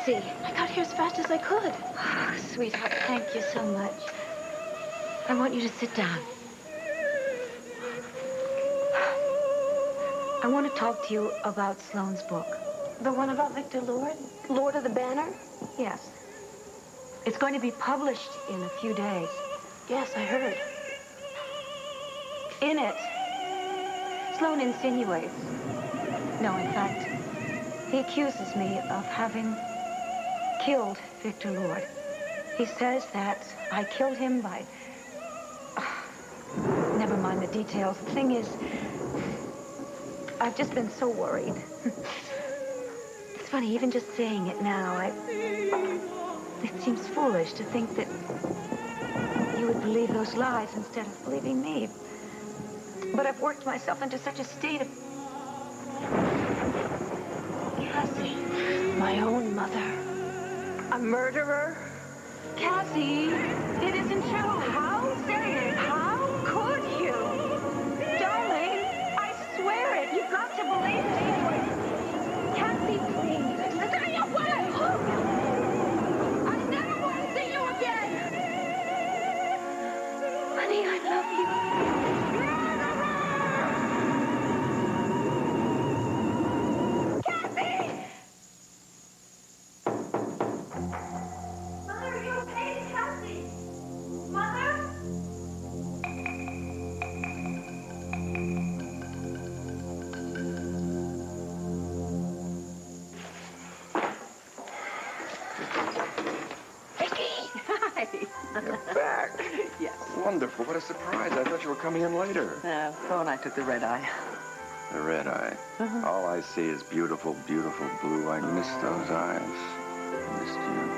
taxi. I got here as fast as I could. Oh, sweetheart, thank you so much. I want you to sit down. I want to talk to you about Sloane's book. The one about Victor Lord? Lord of the Banner? Yes. It's going to be published in a few days. Yes, I heard. In it, Sloane insinuates, no, in fact, he accuses me of having killed Victor Lord. He says that I killed him by... never mind the details. The thing is, I've just been so worried. It's funny, even just saying it now, it seems foolish to think that you would believe those lies instead of believing me. But I've worked myself into such a state of... Cassie. My own mother. A murderer? Cassie, it isn't true. How? Say it. How could you? Darling, I swear it. You've got to believe me. Cassie, please. Stay away! I never want to see you again. Honey, I love you. You're back. Yes. Wonderful. What a surprise. I thought you were coming in later. Flo and I took the red eye. The red eye. All I see is beautiful, beautiful blue. I miss those eyes. I missed you.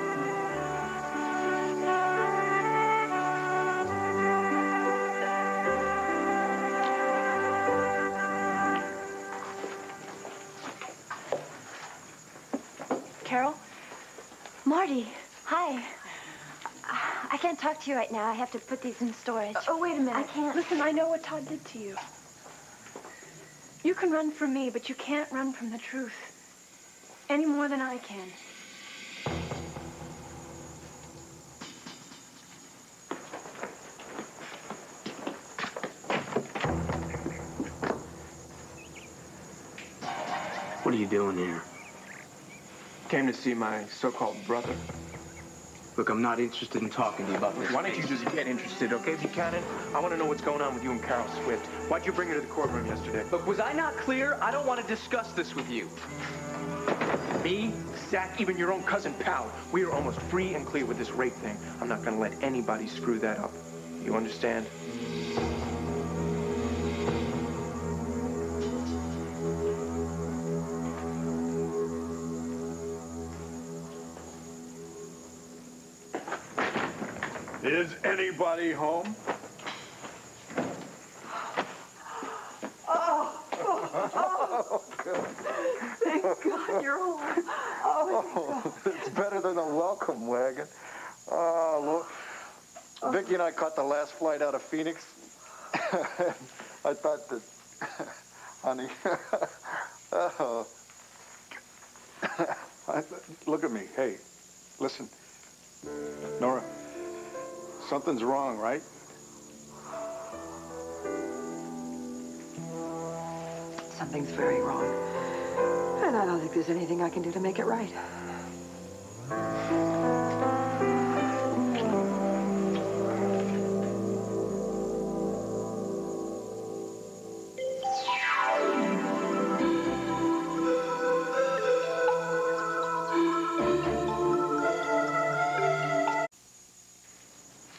Carol? Marty, hi. I can't talk to you right now. I have to put these in storage. Oh, wait a minute. I can't. Listen, I know what Todd did to you. You can run from me, but you can't run from the truth. Any more than I can. What are you doing here? Came to see my so-called brother. Look, I'm not interested in talking to you about this. Why don't you just get interested, okay, Buchanan? I want to know what's going on with you and Carol Swift. Why'd you bring her to the courtroom yesterday? Look, was I not clear? I don't want to discuss this with you. Me, Zach, even your own cousin Pal, we are almost free and clear with this rape thing. I'm not going to let anybody screw that up. You understand? Is anybody home? Thank God you're home. Oh, it's better than a welcome wagon. Oh, look. Vicki and I caught the last flight out of Phoenix. I thought that, honey, oh. Look at me. Hey, listen. Nora, something's wrong, right? Something's very wrong. And I don't think there's anything I can do to make it right.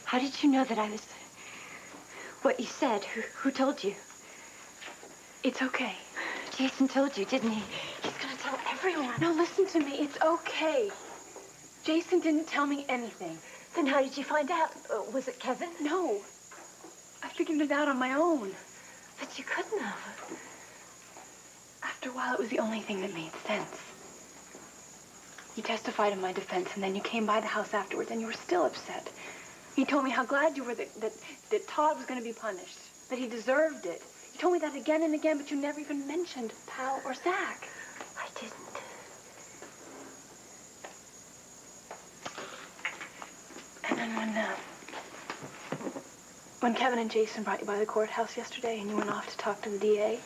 How did you know that I was... what you said? Who told you? It's okay. Jason told you, didn't he? He's gonna tell everyone. No, listen to me. It's okay. Jason didn't tell me anything. Then how did you find out? Was it Kevin? No. I figured it out on my own. But you couldn't have. After a while, it was the only thing that made sense. You testified in my defense, and then you came by the house afterwards, and you were still upset. You told me how glad you were that Todd was going to be punished, that he deserved it. You told me that again and again, but you never even mentioned Pal or Zach. I didn't. And when Kevin and Jason brought you by the courthouse yesterday and you went off to talk to the DA,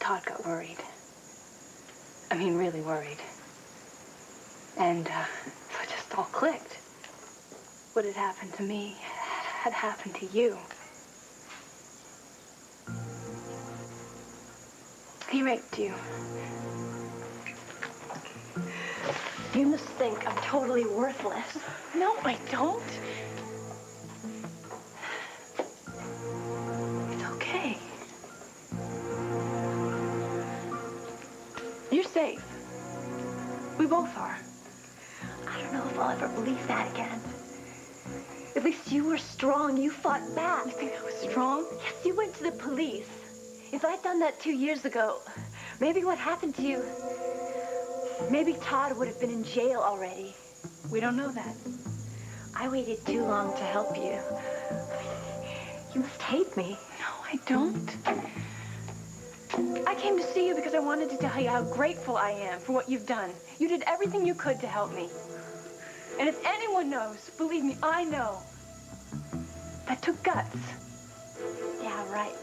Todd got worried. I mean, really worried. And so it just all clicked. What had happened to me had happened to you. He raped you. You must think I'm totally worthless. No, I don't. It's okay. You're safe. We both are. I don't know if I'll ever believe that again. At least you were strong. You fought back. You think I was strong? Yes, you went to the police. If I'd done that 2 years ago, maybe what happened to you, maybe Todd would have been in jail already. We don't know that. I waited too long to help you. You must hate me. No, I don't. I came to see you because I wanted to tell you how grateful I am for what you've done. You did everything you could to help me. And if anyone knows, believe me, I know. That took guts. Yeah, right.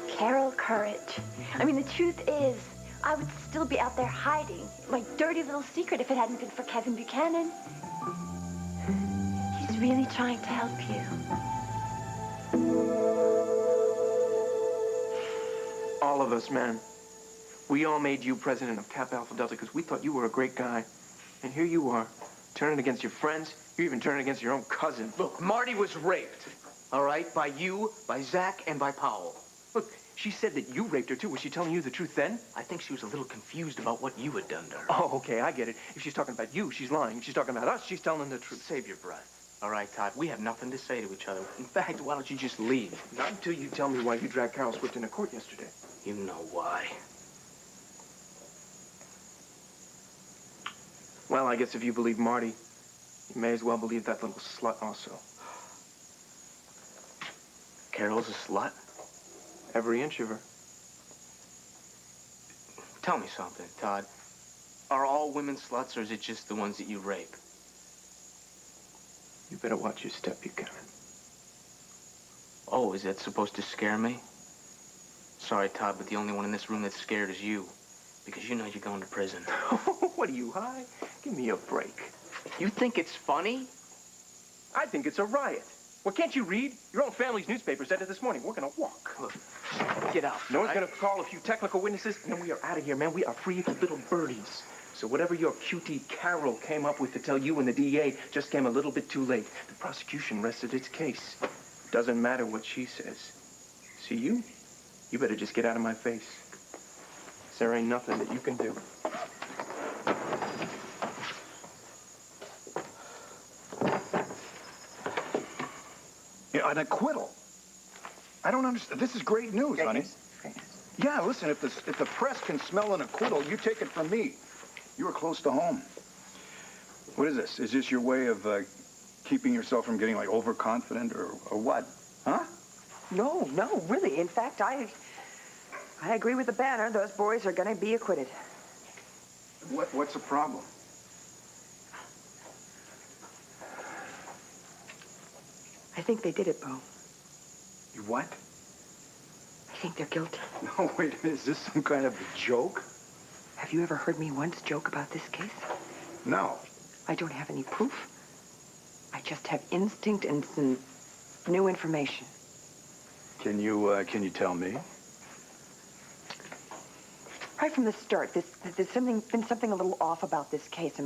Carol Courage. I mean, the truth is, I would still be out there hiding my dirty little secret if it hadn't been for Kevin Buchanan. He's really trying to help you. All of us, man. We all made you president of Kappa Alpha Delta because we thought you were a great guy. And here you are, turning against your friends. You're even turning against your own cousin. Look, Marty was raped, all right? By you, by Zach, and by Powell. Look, she said that you raped her, too. Was she telling you the truth then? I think she was a little confused about what you had done to her. Oh, okay, I get it. If she's talking about you, she's lying. If she's talking about us, she's telling the truth. Save your breath. All right, Todd, we have nothing to say to each other. In fact, why don't you just leave? Not until you tell me why you dragged Carol Swift into court yesterday. You know why. Well, I guess if you believe Marty, you may as well believe that little slut also. Carol's a slut? Every inch of her. Tell me something, Todd. Are all women sluts, or is it just the ones that you rape? You better watch your step, Buchanan. Oh, is that supposed to scare me? Sorry, Todd, but the only one in this room that's scared is you. Because you know you're going to prison. What are you, high? Give me a break. You think it's funny? I think it's a riot. Well, can't you read? Your own family's newspaper said it this morning. We're gonna walk. Look, get out. No one's gonna call a few technical witnesses, and then we are out of here, man. We are free little birdies. So whatever your cutie Carol came up with to tell you and the DA just came a little bit too late. The prosecution rested its case. Doesn't matter what she says. See you? You better just get out of my face. 'Cause there ain't nothing that you can do. Yeah, an acquittal. I don't understand. This is great news, honey. Yeah, listen, if the press can smell an acquittal, you take it from me. You were close to home. What is this? Is this your way of keeping yourself from getting, like, overconfident or what? Huh? No, really. In fact, I agree with the banner. Those boys are going to be acquitted. What's the problem? I think they did it, Bo. You what? I think they're guilty. No, wait, is this some kind of a joke? Have you ever heard me once joke about this case? No. I don't have any proof. I just have instinct and some new information. Can you tell me? Right from the start, there's been something a little off about this case.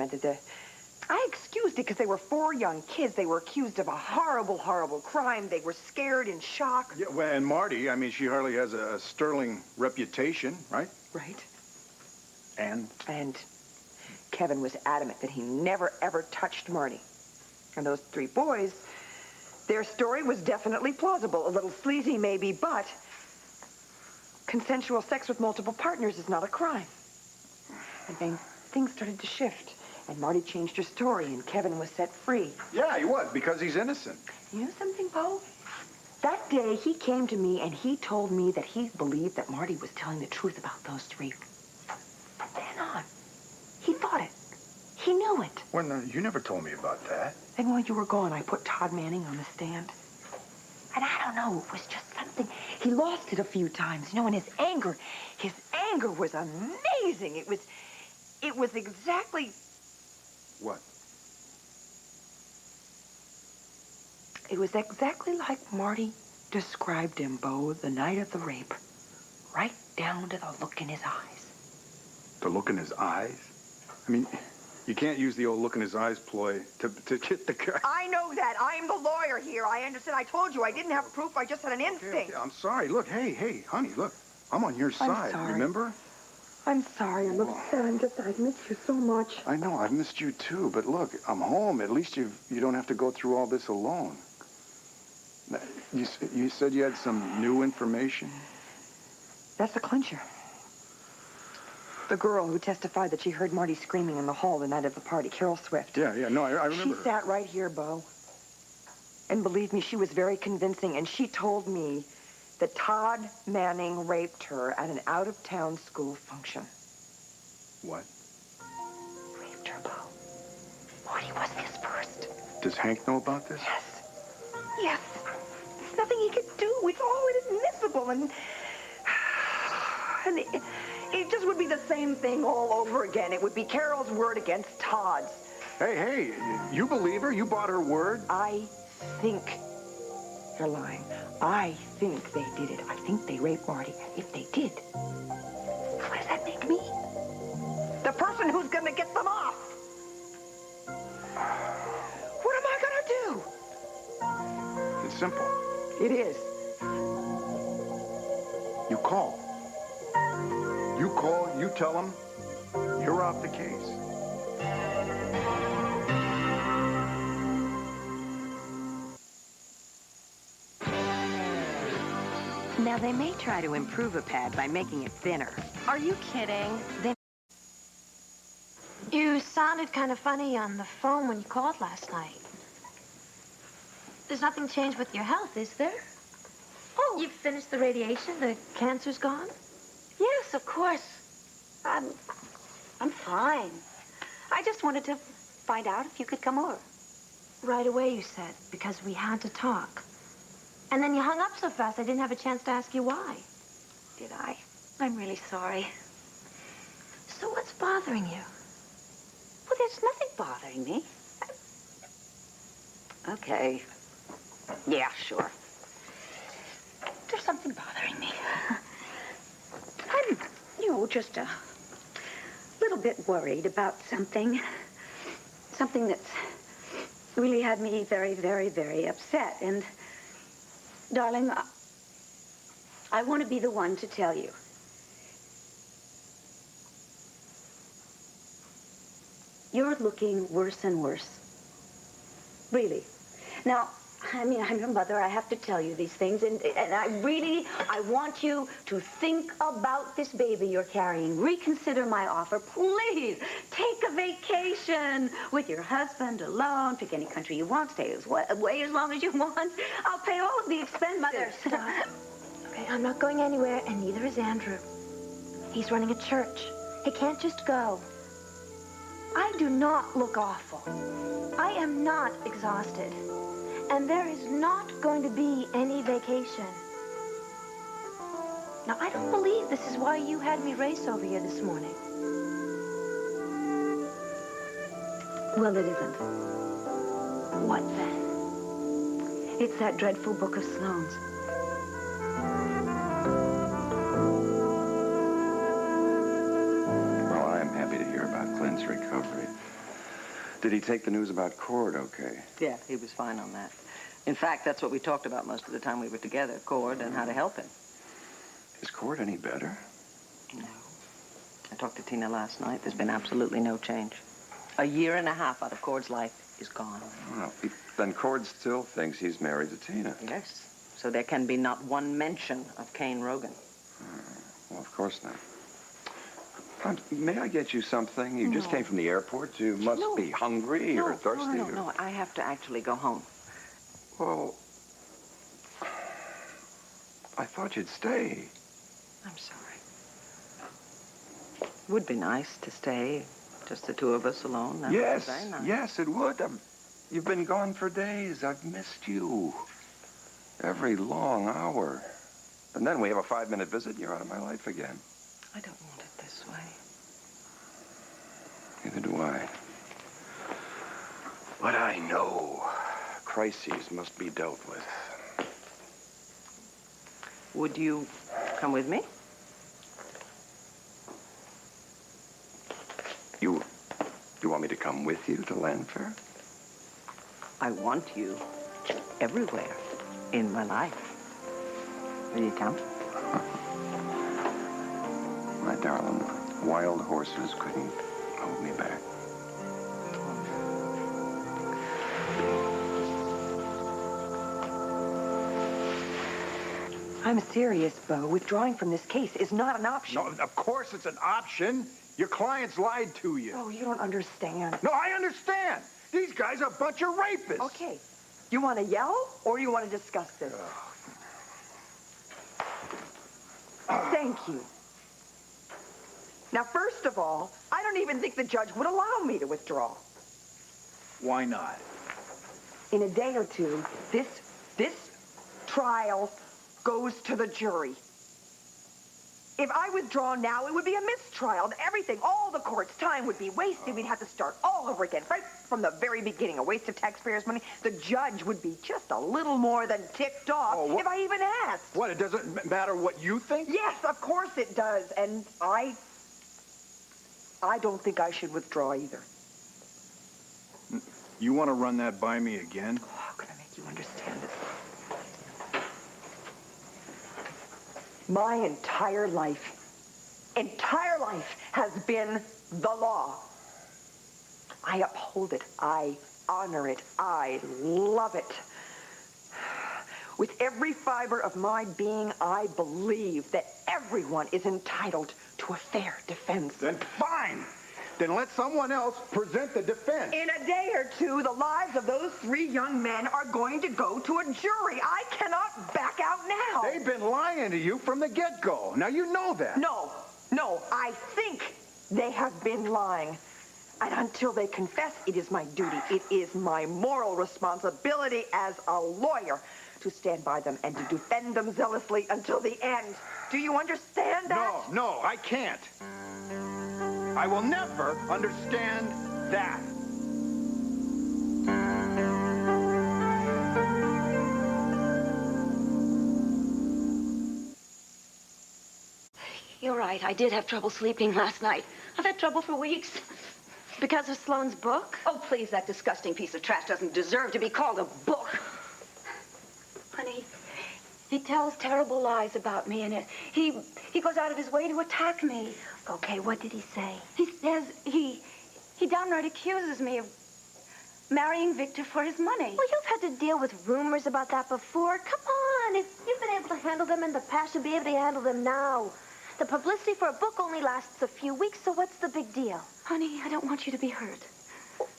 I excused it because they were 4 young kids. They were accused of a horrible, horrible crime. They were scared and shocked. Yeah, well, and Marty, I mean, she hardly has a sterling reputation, right? Right. And? And Kevin was adamant that he never, ever touched Marty. And those 3 boys, their story was definitely plausible. A little sleazy, maybe, but consensual sex with multiple partners is not a crime. And then things started to shift. And Marty changed her story, and Kevin was set free. Yeah, he was, because he's innocent. You know something, Bo? That day, he came to me, and he told me that he believed that Marty was telling the truth about those 3. From then on, he thought it. He He knew it. Well, no, you never told me about that. Then while you were gone, I put Todd Manning on the stand. And I don't know, it was just something. He lost it a few times, and his anger was amazing. It was exactly... What? It was exactly like Marty described him, Bo, the night of the rape. Right down to the look in his eyes. The look in his eyes? I mean, you can't use the old look in his eyes ploy to get the guy. I know that. I'm the lawyer here. I understand. I told you I didn't have proof. I just had an instinct. Okay, I'm sorry. Look, hey, honey, look. I'm on your side, sorry. remember? I'm sorry. I'm upset. I miss you so much. I know, I've missed you too, but look, I'm home. At least you don't have to go through all this alone. You said you had some new information? That's the clincher. The girl who testified that she heard Marty screaming in the hall the night of the party, Carol Swift. Yeah, no, I remember She her. sat right here, Bo. And believe me, she was very convincing, and she told me that Todd Manning raped her at an out-of-town school function. What? Raped her, Bo. Marty was his first. Does Hank know about this? Yes. There's nothing he could do. It's all inadmissible, and it just would be the same thing all over again. It would be Carol's word against Todd's. Hey, you believe her? You bought her word? I think they're lying. I think they did it. I think they raped Marty. If they did, what does that make me? The person who's going to get them off. What am I going to do? It's simple. It is. You call. You call, you tell them, you're off the case. Now, they may try to improve a pad by making it thinner. Are you kidding? You sounded kind of funny on the phone when you called last night. There's nothing changed with your health, is there? Oh, you've finished the radiation? The cancer's gone? Yes, of course. I'm fine. I just wanted to find out if you could come over. Right away, you said, because we had to talk. And then you hung up so fast, I didn't have a chance to ask you why. Did I? I'm really sorry. So what's bothering you? Well, there's nothing bothering me. Okay. Yeah, sure. There's something bothering me. I'm, just a little bit worried about something. Something that's really had me very, very, very upset. And, darling, I want to be the one to tell you. You're looking worse and worse. Really. Now, I'm your mother. I have to tell you these things. And I want you to think about this baby you're carrying. Reconsider my offer. Please, take a vacation with your husband alone. Pick any country you want. Stay away as long as you want. I'll pay all of the expenses. Mother, stop. Okay, I'm not going anywhere, and neither is Andrew. He's running a church. He can't just go. I do not look awful. I am not exhausted. And there is not going to be any vacation. Now, I don't believe this is why you had me race over here this morning. Well, it isn't. What then? It's that dreadful book of Sloane's. Well, I'm happy to hear about Clint's recovery. Did he take the news about Cord okay? Yeah, he was fine on that. In fact, that's what we talked about most of the time we were together, Cord and how to help him. Is Cord any better? No. I talked to Tina last night. There's been absolutely no change. A year and a half out of Cord's life is gone. Well, then Cord still thinks he's married to Tina. Yes. So there can be not one mention of Kane Rogan. Well, of course not. May I get you something? You just came from the airport. You must be hungry or thirsty. No. I have to actually go home. Well, I thought you'd stay. I'm sorry. Would be nice to stay, Just the two of us alone? That would be Yes, very nice. yes, it would. You've been gone for days. I've missed you. Every long hour. And then we have a 5-minute visit and you're out of my life again. I don't want it this way. Neither do I. But I know crises must be dealt with. Would you come with me? You want me to come with you to Landfair? I want you everywhere in my life. Will you come? My darling, wild horses couldn't hold me back. I'm serious, Bo. Withdrawing from this case is not an option. No, of course it's an option. Your clients lied to you. Oh, you don't understand. No, I understand. These guys are a bunch of rapists. Okay. You want to yell or you want to discuss this? Thank you. Now, first of all, I don't even think the judge would allow me to withdraw. Why not? In a day or two, this trial goes to the jury. If I withdraw now, it would be a mistrial. Everything, all the court's time would be wasted. We'd have to start all over again, right from the very beginning. A waste of taxpayers' money. The judge would be just a little more than ticked off if I even asked. What, it doesn't matter what you think? Yes, of course it does. And I don't think I should withdraw either. You want to run that by me again? Oh, how can I make you understand this? My entire life has been the law. I uphold it. I honor it. I love it. With every fiber of my being, I believe that everyone is entitled to a fair defense. Then fine. Then let someone else present the defense. In a day or two, the lives of those 3 young men are going to go to a jury. I cannot back out now. They've been lying to you from the get-go. Now you know that. No, I think they have been lying. And until they confess, it is my duty, it is my moral responsibility as a lawyer to stand by them and to defend them zealously until the end. Do you understand that? No, I can't. I will never understand that. You're right. I did have trouble sleeping last night. I've had trouble for weeks. Because of Sloane's book? Oh, please, that disgusting piece of trash doesn't deserve to be called a book. Honey, he tells terrible lies about me, and he goes out of his way to attack me. Okay, what did he say? He says he downright accuses me of marrying Victor for his money. Well, you've had to deal with rumors about that before. Come on, if you've been able to handle them in the past, you'll be able to handle them now. The publicity for a book only lasts a few weeks, so what's the big deal? Honey, I don't want you to be hurt.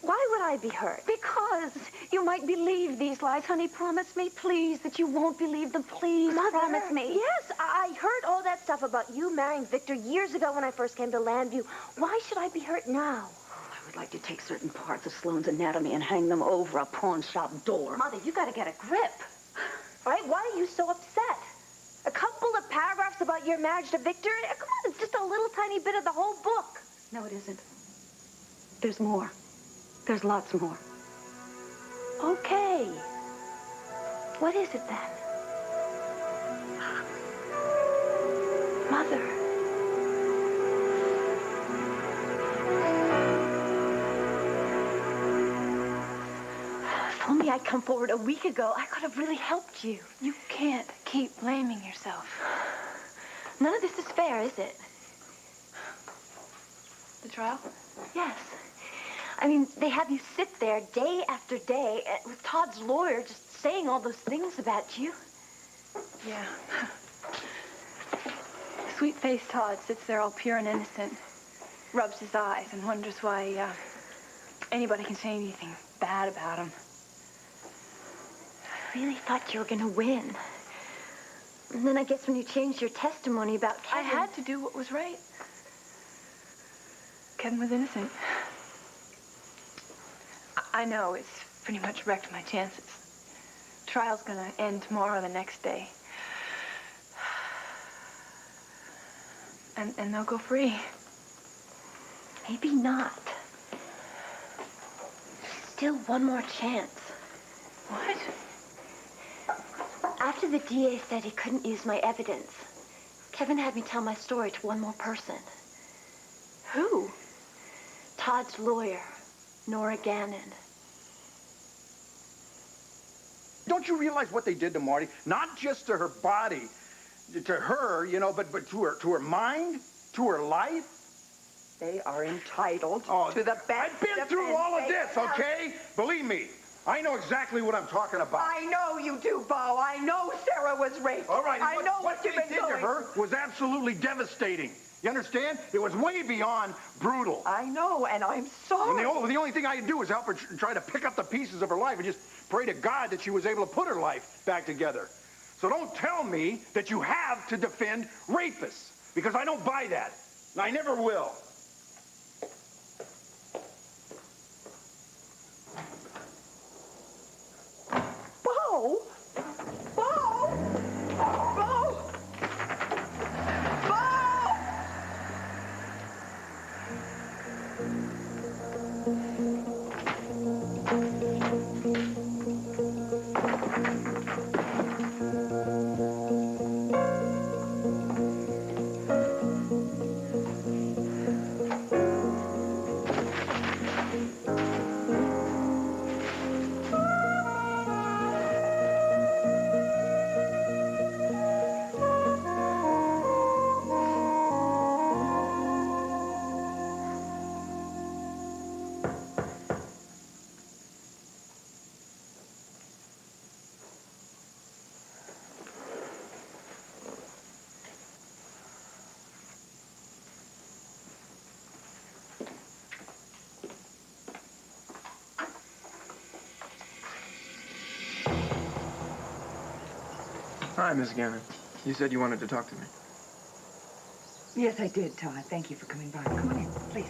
Why would I be hurt? Because you might believe these lies. Honey, promise me, please, that you won't believe them. Please, Mother, promise me. Yes, I heard all that stuff about you marrying Victor years ago when I first came to Landview. Why should I be hurt now? I would like to take certain parts of Sloane's anatomy and hang them over a pawn shop door. Mother, you gotta get a grip. All right, why are you so upset? A couple of paragraphs about your marriage to Victor? Come on, it's just a little tiny bit of the whole book. No, it isn't. There's more. There's lots more. Okay. What is it then? Mother. If only I'd come forward a week ago, I could have really helped you. You can't keep blaming yourself. None of this is fair, is it? The trial? Yes. I mean, they have you sit there day after day with Todd's lawyer just saying all those things about you. Yeah. Sweet-faced Todd sits there all pure and innocent, rubs his eyes and wonders why anybody can say anything bad about him. I really thought you were going to win. And then I guess when you changed your testimony about Kevin... I had to do what was right. Kevin was innocent. I know it's pretty much wrecked my chances. Trial's gonna end tomorrow or the next day. And they'll go free. Maybe not. Still one more chance. What? After the DA said he couldn't use my evidence, Kevin had me tell my story to one more person. Who? Todd's lawyer, Nora Gannon. Don't you realize what they did to Marty? Not just to her body, to her, you know, but to her mind, to her life. They are entitled to the best. I've been through all of this, okay? Believe me, I know exactly what I'm talking about. I know you do, Bo. I know Sarah was raped. All right, I know what you've they been did to going her was absolutely devastating. You understand? It was way beyond brutal. I know, and I'm sorry. And the only thing I could do was help her try to pick up the pieces of her life and just pray to God that she was able to put her life back together. So don't tell me that you have to defend rapists, because I don't buy that. And I never will. Bo! Bo! Bo! Bo! Hi, Miss Gannon. You said you wanted to talk to me. Yes, I did, Todd. Thank you for coming by. Come on in, please.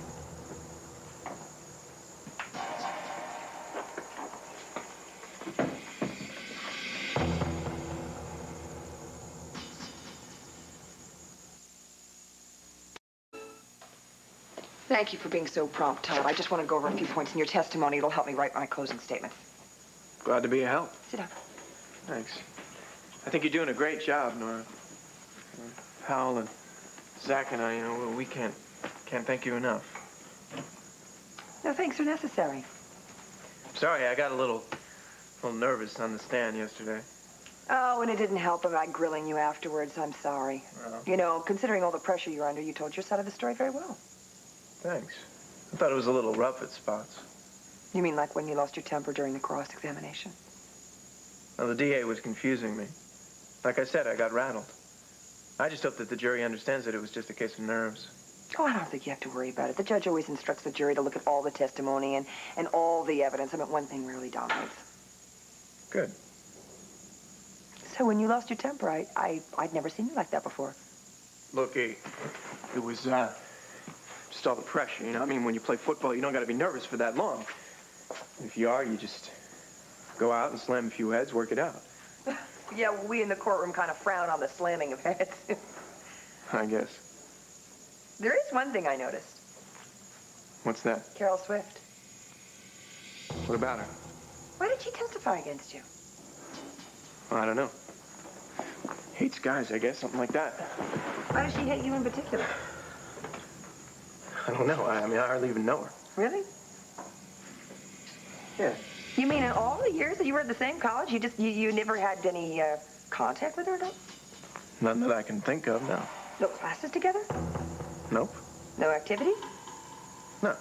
Thank you for being so prompt, Todd. I just want to go over a few points in your testimony. It'll help me write my closing statement. Glad to be a help. Sit down. Thanks. I think you're doing a great job, Nora. Hal and Zach and I, you know, we can't thank you enough. No thanks are necessary. Sorry, I got a little nervous on the stand yesterday. Oh, and it didn't help about grilling you afterwards. I'm sorry. Well, You know, considering all the pressure you're under, you told your side of the story very well. thanks. I thought it was a little rough at spots. You mean like when you lost your temper during the cross-examination? Now, the DA was confusing me. Like I said, I got rattled. I just hope that the jury understands that it was just a case of nerves. Oh, I don't think you have to worry about it. The judge always instructs the jury to look at all the testimony and all the evidence. I mean, one thing rarely dominates. Good. So when you lost your temper, I'd never seen you like that before. Look, E, it was, just all the pressure, you know? I mean, when you play football, you don't gotta be nervous for that long. If you are, you just go out and slam a few heads, work it out. Yeah, well, we in the courtroom kind of frown on the slamming of heads. I guess. There is one thing I noticed. What's that? Carol Swift. What about her? Why did she testify against you? Well, I don't know. Hates guys, I guess, something like that. Why does she hate you in particular? I don't know. I mean, I hardly even know her. Really? Yeah. You mean in all the years that you were at the same college, you never had any contact with her, no? None that I can think of, no. No classes together? Nope. No activities? No.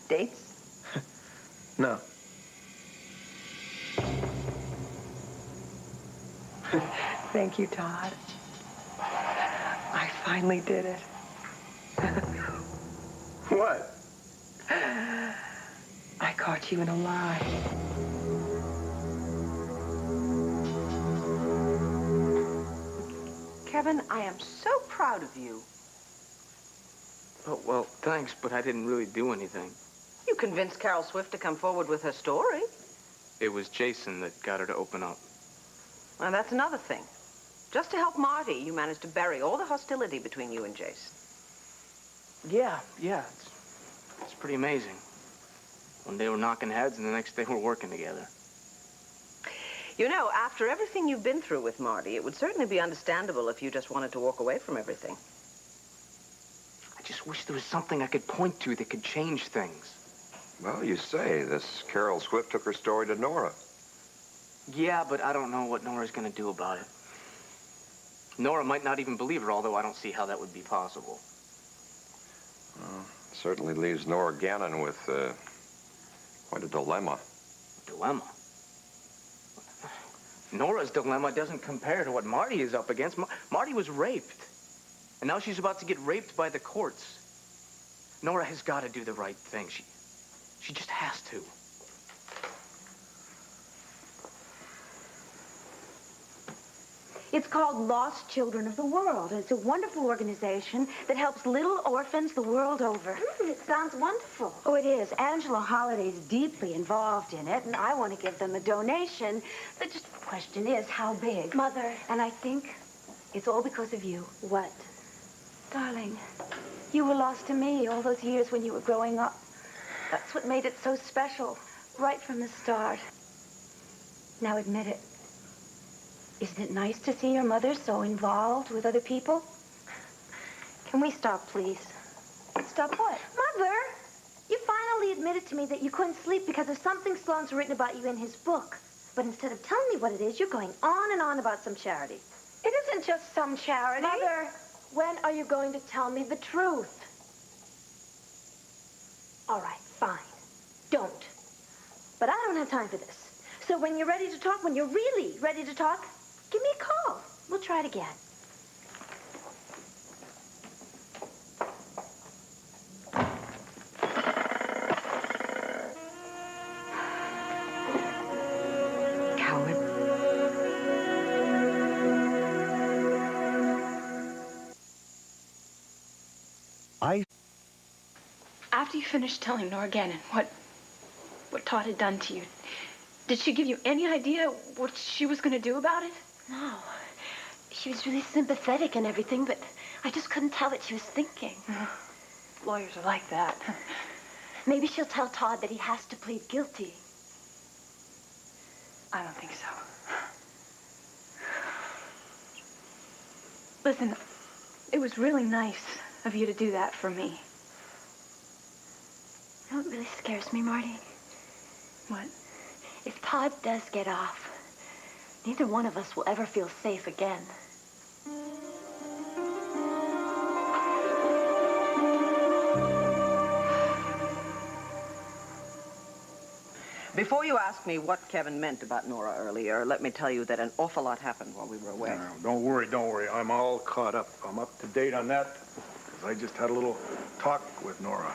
Dates? No. Thank you, Todd. I finally did it. What? I caught you in a lie. Kevin, I am so proud of you. Oh, well, thanks, but I didn't really do anything. You convinced Carol Swift to come forward with her story. It was Jason that got her to open up. Well, that's another thing. Just to help Marty, you managed to bury all the hostility between you and Jason. Yeah. It's pretty amazing. One day we're knocking heads, and the next day we're working together. You know, after everything you've been through with Marty, it would certainly be understandable if you just wanted to walk away from everything. I just wish there was something I could point to that could change things. Well, you say this Carol Swift took her story to Nora. Yeah, but I don't know what Nora's gonna do about it. Nora might not even believe her, although I don't see how that would be possible. Certainly leaves Nora Gannon with quite a dilemma. Dilemma? Nora's dilemma doesn't compare to what Marty is up against. Marty was raped. And now she's about to get raped by the courts. Nora has got to do the right thing. She just has to. It's called Lost Children of the World. It's a wonderful organization that helps little orphans the world over. It sounds wonderful. Oh, it is. Angela Holliday's deeply involved in it, and I want to give them a donation. The question is, how big? Mother. And I think it's all because of you. What? Darling, you were lost to me all those years when you were growing up. That's what made it so special, right from the start. Now admit it. Isn't it nice to see your mother so involved with other people? Can we stop, please? Stop what? Mother, you finally admitted to me that you couldn't sleep because of something Sloane's written about you in his book. But instead of telling me what it is, you're going on and on about some charity. It isn't just some charity. Mother, when are you going to tell me the truth? All right, fine. Don't. But I don't have time for this. So when you're ready to talk, when you're really ready to talk, give me a call. We'll try it again. Coward. After you finished telling Nora Gannon what Todd had done to you, did she give you any idea what she was going to do about it? No. She was really sympathetic and everything, but I just couldn't tell what she was thinking. Lawyers are like that. Maybe she'll tell Todd that he has to plead guilty. I don't think so. Listen, it was really nice of you to do that for me. You know what really scares me, Marty? What? If Todd does get off, neither one of us will ever feel safe again. Before you ask me what Kevin meant about Nora earlier, let me tell you that an awful lot happened while we were away. No, don't worry. I'm all caught up. I'm up to date on that because I just had a little talk with Nora.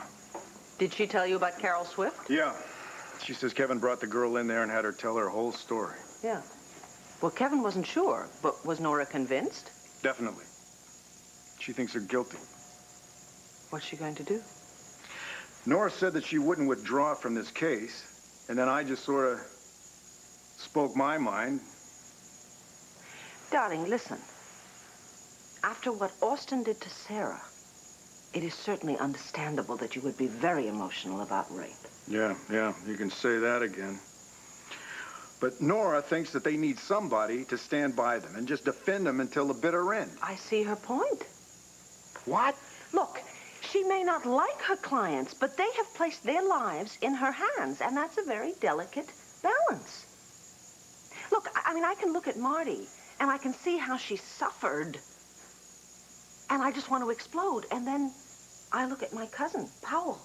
Did she tell you about Carol Swift? Yeah. She says Kevin brought the girl in there and had her tell her whole story. Yeah. Well, Kevin wasn't sure, but was Nora convinced? Definitely. She thinks her guilty. What's she going to do? Nora said that she wouldn't withdraw from this case, and then I just sort of spoke my mind. Darling, listen. After what Austin did to Sarah, it is certainly understandable that you would be very emotional about rape. Yeah, you can say that again. But Nora thinks that they need somebody to stand by them and just defend them until the bitter end. I see her point. What? Look, she may not like her clients, but they have placed their lives in her hands, and that's a very delicate balance. Look, I mean, I can look at Marty, and I can see how she suffered, and I just want to explode. And then I look at my cousin, Powell,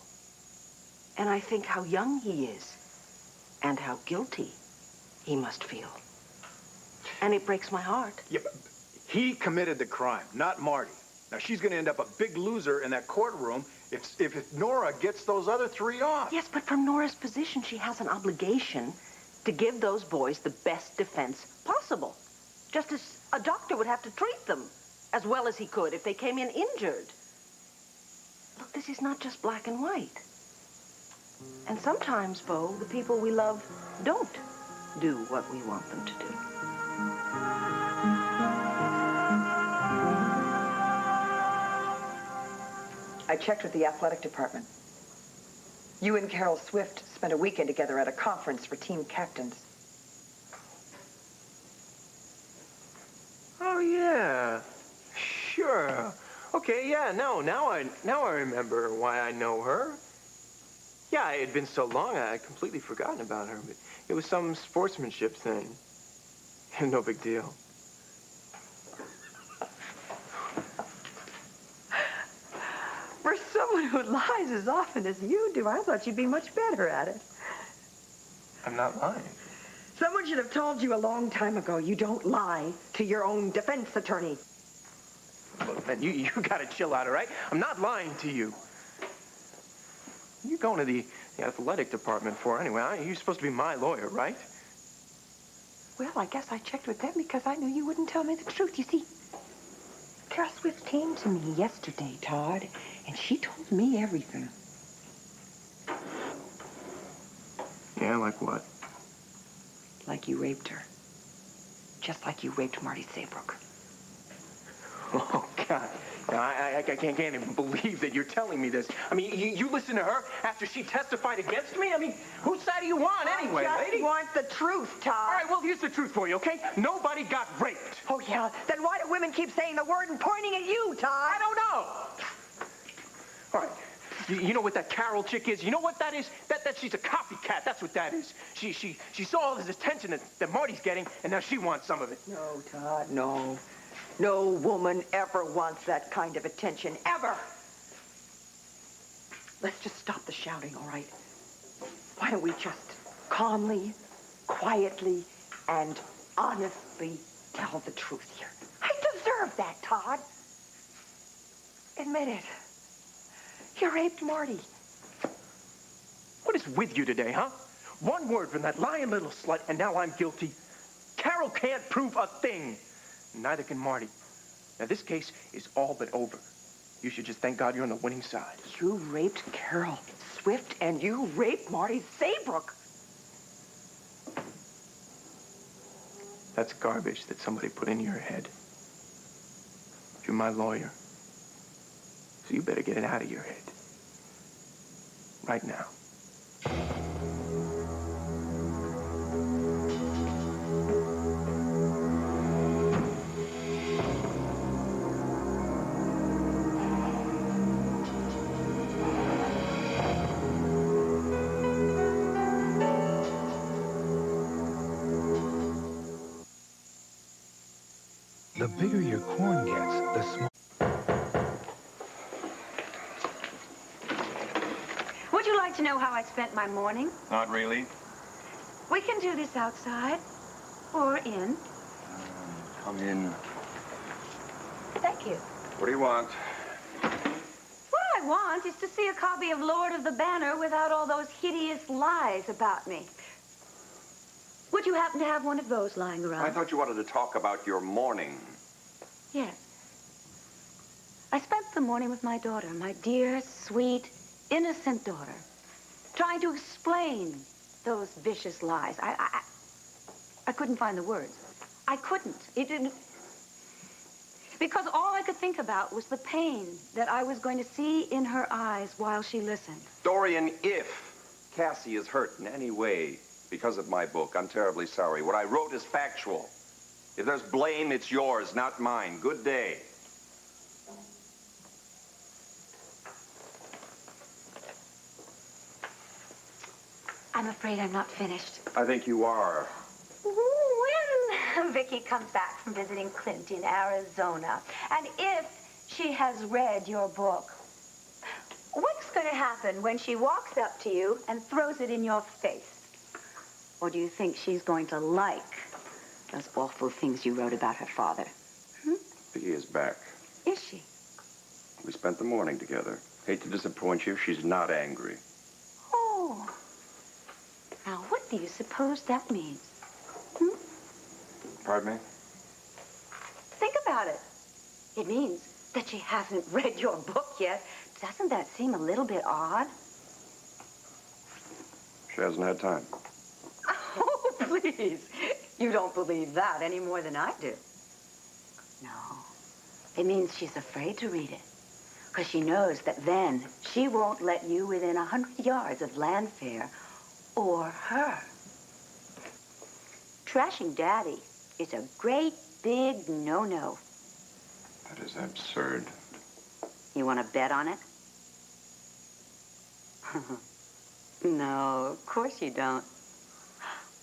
and I think how young he is and how guilty he must feel. And it breaks my heart. Yeah, but he committed the crime, not Marty. Now, she's going to end up a big loser in that courtroom if Nora gets those other three off. Yes, but from Nora's position, she has an obligation to give those boys the best defense possible. Just as a doctor would have to treat them as well as he could if they came in injured. Look, this is not just black and white. And sometimes, Bo, the people we love don't do what we want them to do. I checked with the athletic department. You and Carol Swift spent a weekend together at a conference for team captains. Oh, yeah. Sure. Okay, yeah, now I remember why I know her. Yeah, it had been so long, I had completely forgotten about her, but it was some sportsmanship thing. No big deal. For someone who lies as often as you do, I thought you'd be much better at it. I'm not lying. Someone should have told you a long time ago you don't lie to your own defense attorney. Look, man, you gotta chill out, all right? I'm not lying to you. You're going to the athletic department for anyway. You're supposed to be my lawyer, right? Well, I guess I checked with them because I knew you wouldn't tell me the truth. You see, Carol Swift came to me yesterday, Todd, and she told me everything. Yeah, like what? Like you raped her. Just like you raped Marty Saybrook. Oh, God. I can't even believe that you're telling me this. I mean, you listen to her after she testified against me? I mean, whose side do you want anyway, lady? I want the truth, Todd. All right, well, here's the truth for you, okay? Nobody got raped. Oh, yeah? Then why do women keep saying the word and pointing at you, Todd? I don't know. All right. You know what that Carol chick is? You know what that is? That she's a copycat. That's what that is. She saw all this attention that Marty's getting, and now she wants some of it. No, Todd, no. No woman ever wants that kind of attention, ever. Let's just stop the shouting, all right? Why don't we just calmly, quietly, and honestly tell the truth here? I deserve that, Todd. Admit it. You raped Marty. What is with you today, huh? One word from that lying little slut, and now I'm guilty. Carol can't prove a thing. Neither can Marty. Now, this case is all but over. You should just thank God you're on the winning side. You raped Carol Swift, and you raped Marty Saybrook. That's garbage that somebody put in your head. You're my lawyer. So you better get it out of your head. Right now. The bigger your corn gets, the smaller. Would you like to know how I spent my morning? Not really. We can do this outside or in. Come in. Thank you. What do you want? What I want is to see a copy of Lord of the Banner without all those hideous lies about me. Would you happen to have one of those lying around? I thought you wanted to talk about your morning. Yes. I spent the morning with my daughter, my dear, sweet, innocent daughter, trying to explain those vicious lies. I couldn't find the words. I couldn't. It didn't. Because all I could think about was the pain that I was going to see in her eyes while she listened. Dorian, if Cassie is hurt in any way because of my book, I'm terribly sorry. What I wrote is factual. If there's blame, it's yours, not mine. Good day. I'm afraid I'm not finished. I think you are. When Vicky comes back from visiting Clint in Arizona, and if she has read your book, what's going to happen when she walks up to you and throws it in your face? Or do you think she's going to like those awful things you wrote about her father? Vicky is back. Is she? We spent the morning together. Hate to disappoint you, she's not angry. Oh. Now, what do you suppose that means? Pardon me? Think about it. It means That she hasn't read your book yet. Doesn't that seem a little bit odd? She hasn't had time. Oh, please. You don't believe that any more than I do. No. It means she's afraid to read it. Because she knows that then she won't let you within 100 yards of Landfair or her. Trashing Daddy is a great big no-no. That is absurd. You want to bet on it? No, of course you don't.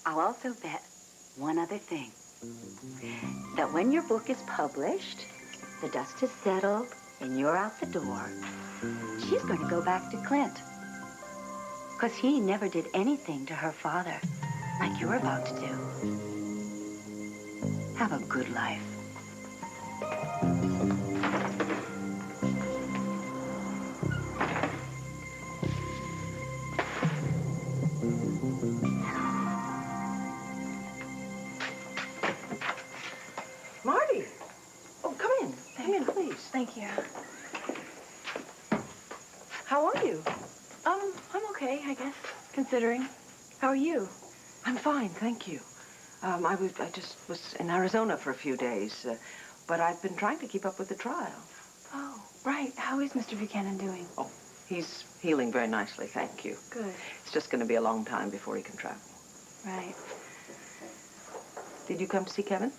I'll also bet one other thing. That when your book is published, the dust has settled, and you're out the door, she's going to go back to Clint. Because he never did anything to her father like you're about to do. Have a good life. Marty! Oh, come in. Come in, please. Thank you. How are you? I'm okay, I guess, considering. How are you? I'm fine, thank you. I just was in Arizona for a few days, but I've been trying to keep up with the trial. Oh, right. How is Mr. Buchanan doing? Oh, he's healing very nicely, thank you. Good. It's just going to be a long time before he can travel. Right. Did you come to see Kevin?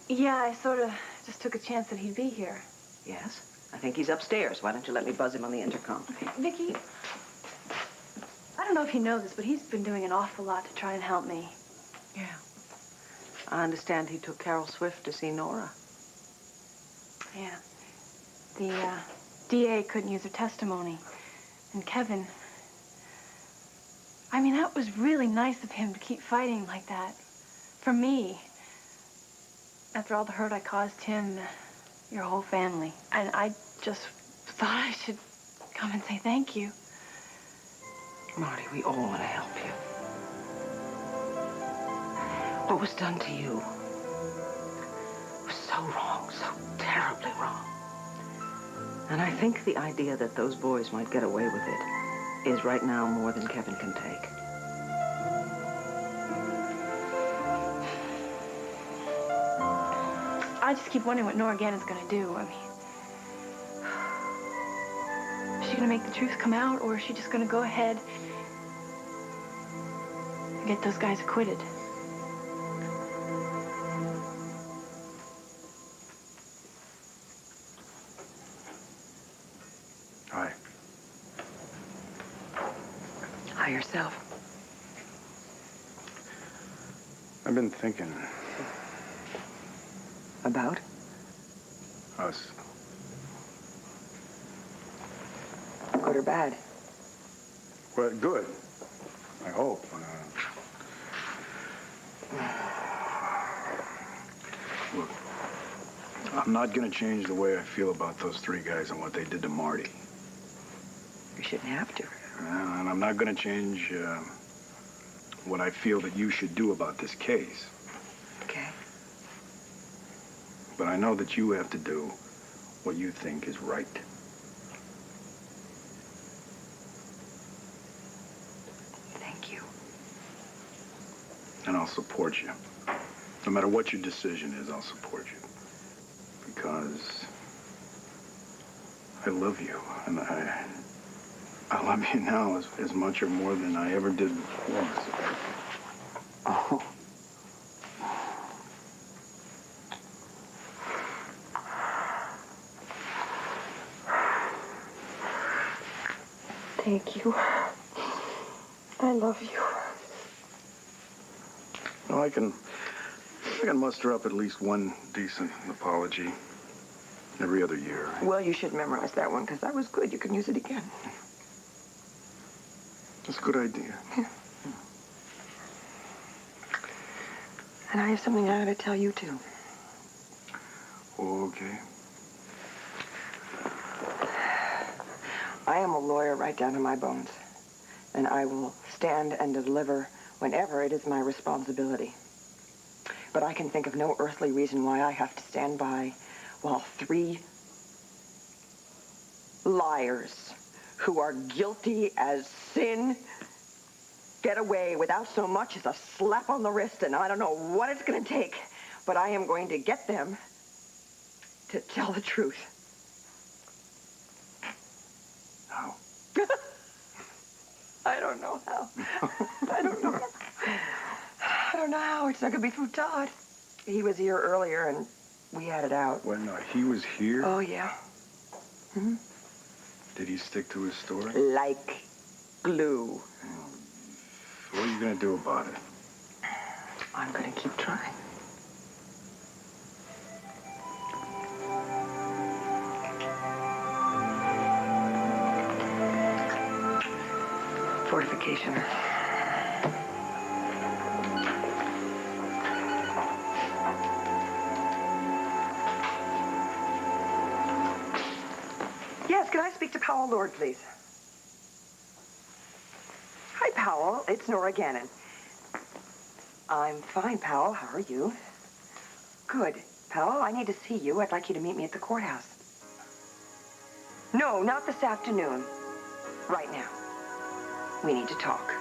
Yeah, I sort of just took a chance that he'd be here. Yes. I think he's upstairs. Why don't you let me buzz him on the intercom? Okay. Vicki, I don't know if you know this, but he's been doing an awful lot to try and help me. Yeah. I understand he took Carol Swift to see Nora. Yeah. The DA couldn't use her testimony. And Kevin, I mean, that was really nice of him to keep fighting like that. For me. After all the hurt I caused him, your whole family. And I just thought I should come and say thank you. Marty, we all want to help you. What was done to you was so wrong, so terribly wrong. And I think the idea that those boys might get away with it is right now more than Kevin can take. I just keep wondering what Nora Gannon's gonna do. I mean, is she gonna make the truth come out, or is she just gonna go ahead and get those guys acquitted? Hi. Hi, yourself. I've been thinking. About? Us. Good or bad? Well, good. I hope. Look, I'm not going to change the way I feel about those three guys and what they did to Marty. You shouldn't have to. And I'm not going to change what I feel that you should do about this case. Okay. But I know that you have to do what you think is right. Thank you. And I'll support you. No matter what your decision is, I'll support you. Because I love you. And I love you now as much or more than I ever did before. Oh. Thank you. I love you. Well, I can muster up at least one decent apology every other year. Well, you should memorize that one, because that was good. You can use it again. That's a good idea. Yeah. And I have something I ought to tell you, too. Okay. I am a lawyer right down to my bones, and I will stand and deliver whenever it is my responsibility. But I can think of no earthly reason why I have to stand by while three liars who are guilty as sin get away without so much as a slap on the wrist, and I don't know what it's going to take, but I am going to get them to tell the truth. How? I don't know how. I don't know. I don't know how. It's not going to be through Todd. He was here earlier, and we had it out. When he was here? Oh, yeah. Mm-hmm. Did he stick to his story? Like glue. What are you going to do about it? I'm going to keep trying. Fortification. Yes, can I speak to Powell Lord, please? Hi, Powell. It's Nora Gannon. I'm fine, Powell. How are you? Good. Powell, I need to see you. I'd like you to meet me at the courthouse. No, not this afternoon. Right now. We need to talk.